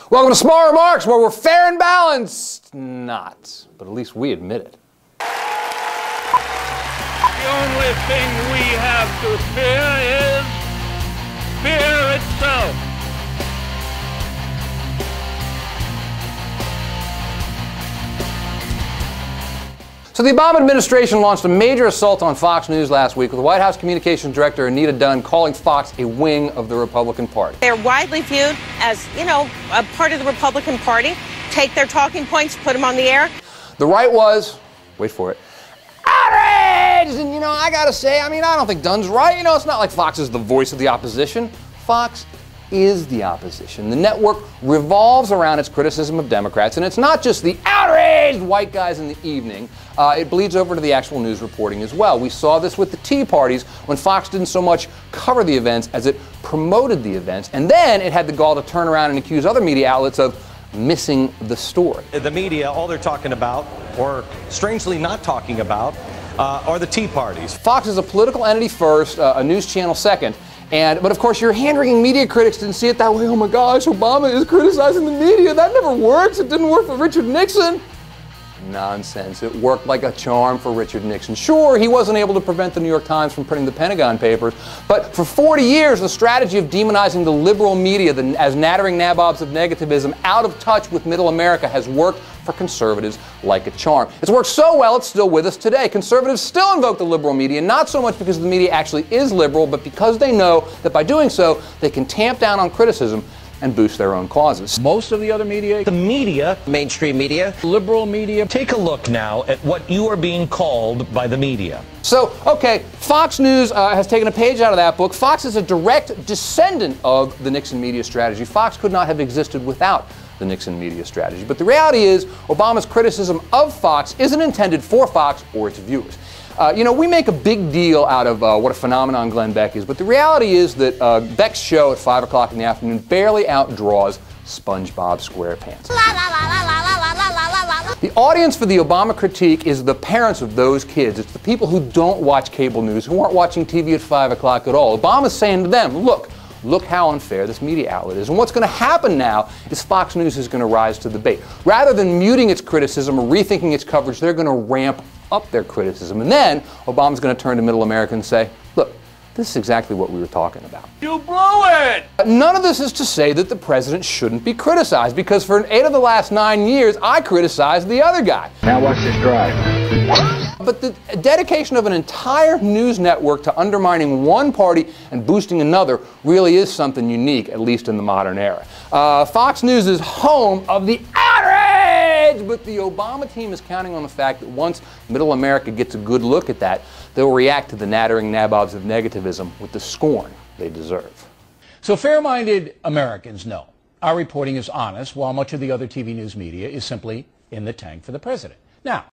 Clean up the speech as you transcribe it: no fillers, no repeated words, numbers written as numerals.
Welcome to Smart Remarks, where we're fair and balanced. Not, but at least we admit it. The only thing we have to fear is fear itself. So the Obama administration launched a major assault on Fox News last week with White House Communications Director Anita Dunn calling Fox a wing of the Republican Party. They're widely viewed as, a part of the Republican Party. Take their talking points, put them on the air. The right was, wait for it, outraged! And, I gotta say, I don't think Dunn's right. It's not like Fox is the voice of the opposition. Fox is the opposition. The network revolves around its criticism of Democrats, and it's not just the outraged white guys in the evening. It bleeds over to the actual news reporting as well. We saw this with the Tea Parties when Fox didn't so much cover the events as it promoted the events, and then it had the gall to turn around and accuse other media outlets of missing the story. The media, all they're talking about, or strangely not talking about, are the Tea Parties. Fox is a political entity first, a news channel second. But of course, your hand-wringing media critics didn't see it that way. Oh my gosh, Obama is criticizing the media. That never works. It didn't work for Richard Nixon. Nonsense. It worked like a charm for Richard Nixon. Sure, he wasn't able to prevent the New York Times from printing the Pentagon Papers, but for 40 years, the strategy of demonizing the liberal media as nattering nabobs of negativism out of touch with middle America has worked for conservatives like a charm. It's worked so well, it's still with us today. Conservatives still invoke the liberal media, not so much because the media actually is liberal, but because they know that by doing so, they can tamp down on criticism and boost their own causes. Most of the other media, The media, mainstream media, liberal media, take a look now at what you are being called by the media. So, okay, Fox News has taken a page out of that book. Fox is a direct descendant of the Nixon media strategy. Fox could not have existed without the Nixon media strategy. But the reality is, Obama's criticism of Fox isn't intended for Fox or its viewers. We make a big deal out of what a phenomenon Glenn Beck is, but the reality is that Beck's show at 5 o'clock in the afternoon barely outdraws SpongeBob SquarePants. The audience for the Obama critique is the parents of those kids. It's the people who don't watch cable news, who aren't watching TV at 5 o'clock at all. Obama's saying to them, look how unfair this media outlet is. And what's going to happen now is Fox News is going to rise to the bait. Rather than muting its criticism or rethinking its coverage, they're going to ramp up their criticism. And then Obama's going to turn to middle America and say, look, this is exactly what we were talking about. You blew it! None of this is to say that the president shouldn't be criticized, because for 8 of the last 9 years, I criticized the other guy. Now watch this drive. But the dedication of an entire news network to undermining one party and boosting another really is something unique, at least in the modern era. Fox News is home of the outrage, but the Obama team is counting on the fact that once middle America gets a good look at that, they'll react to the nattering nabobs of negativism with the scorn they deserve. So fair-minded Americans know our reporting is honest, while much of the other TV news media is simply in the tank for the president. Now,